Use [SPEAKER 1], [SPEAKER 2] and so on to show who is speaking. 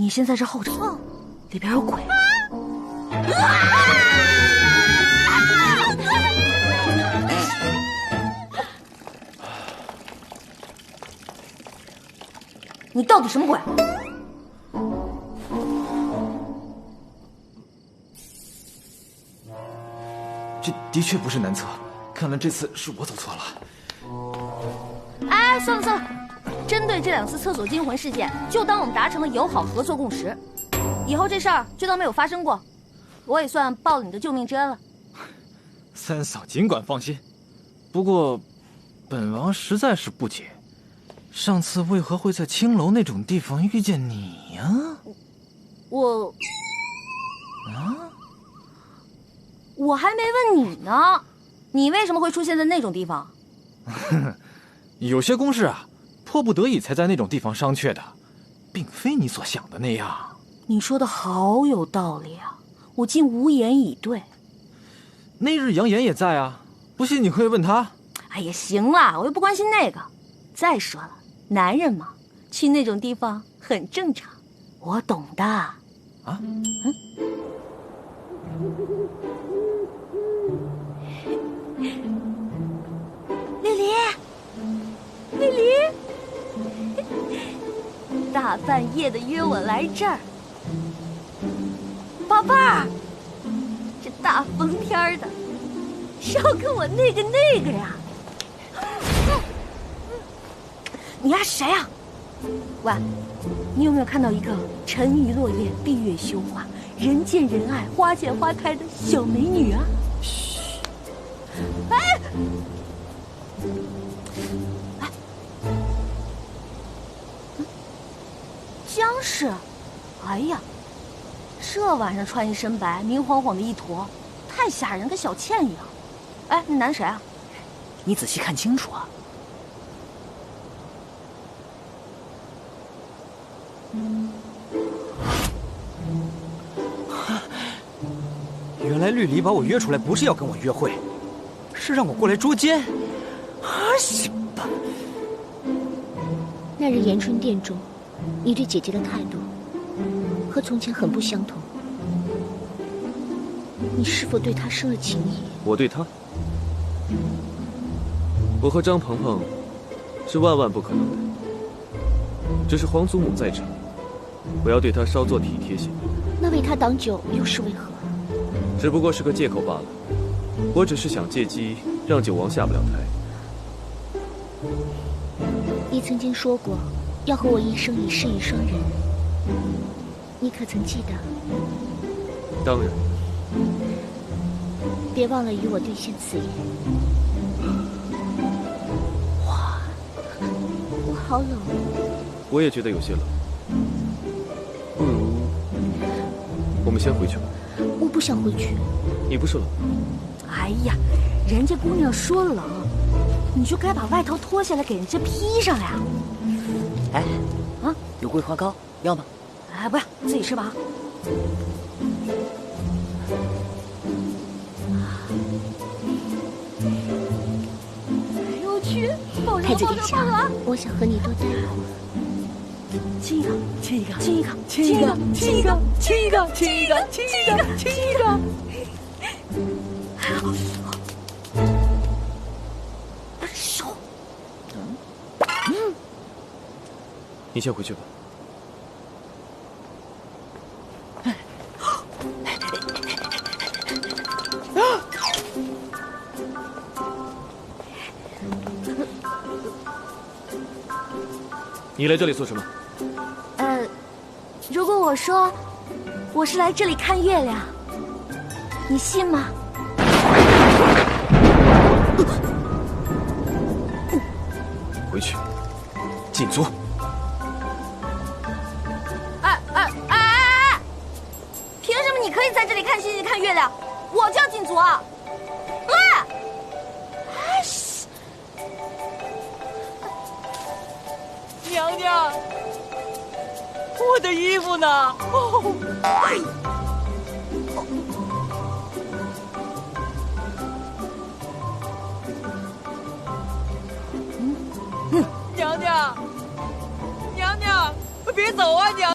[SPEAKER 1] 你先在这候着，里边有鬼。你到底什么鬼？
[SPEAKER 2] 这的确不是男厕，看来这次是我走错了。
[SPEAKER 1] 哎，算了算了，针对这2次厕所惊魂事件，就当我们达成了友好合作共识，以后这事儿就当没有发生过，我也算报了你的救命之恩了。
[SPEAKER 2] 三嫂尽管放心，不过，本王实在是不解，上次为何会在青楼那种地方遇见你呀？
[SPEAKER 1] 我还没问你呢，你为什么会出现在那种地方？
[SPEAKER 2] 有些公事啊，迫不得已才在那种地方商榷的，并非你所想的那样。
[SPEAKER 1] 你说的好有道理啊，我竟无言以对。
[SPEAKER 2] 那日杨言也在啊，不信你可以问他。
[SPEAKER 1] 哎呀，行了，我又不关心那个。再说了，男人嘛，去那种地方很正常，我懂的。啊？丽丽，大半夜的约我来这儿，宝贝儿，这大风天的，是要跟我那个呀？你丫谁啊？喂，你有没有看到一个沉鱼落雁、闭月羞花、人见人爱、花见花开的小美女啊？嘘！哎！僵尸！哎呀，这晚上穿一身白，明晃晃的一坨，太吓人，跟小倩一样。哎，那男谁啊？
[SPEAKER 3] 你仔细看清楚啊！原来绿篱把我约出来，不是要跟我约会，是让我过来捉奸。啊，行吧。
[SPEAKER 4] 那日延春殿中，你对姐姐的态度和从前很不相同。你是否对她生了情意？
[SPEAKER 5] 我对她，我和张鹏鹏是万万不可能的。只是皇祖母在场，我要对她稍作体贴些。
[SPEAKER 4] 那为她挡酒又是为何？
[SPEAKER 5] 只不过是个借口罢了。我只是想借机让九王下不了台。
[SPEAKER 4] 你曾经说过要和我一生一世一双人，你可曾记得？
[SPEAKER 5] 当然。
[SPEAKER 4] 别忘了与我兑现此言。哇，我好冷。
[SPEAKER 5] 我也觉得有些冷，不如我们先回去吧。
[SPEAKER 4] 我不想回去。
[SPEAKER 5] 你不是冷？
[SPEAKER 1] 哎呀，人家姑娘说冷，你就该把外套脱下来给人家披上呀。
[SPEAKER 3] 哎，有桂花糕要吗？
[SPEAKER 1] 哎，不要，自己吃吧。哎呦我去，
[SPEAKER 4] 太子殿下，我想和你多待一会儿。
[SPEAKER 1] 亲一个，亲一个，
[SPEAKER 3] 亲一个，
[SPEAKER 1] 亲一个，亲一个，亲一个，亲一个，亲一个，亲一个。手，
[SPEAKER 5] 你先回去吧。你来这里做什么？
[SPEAKER 1] 如果我说我是来这里看月亮，你信吗？
[SPEAKER 5] 回去，禁足。
[SPEAKER 1] 凭什么你可以在这里看星星看月亮，我就要禁足啊？
[SPEAKER 3] 娘娘，我的衣服呢？娘娘，娘娘，别走啊，娘！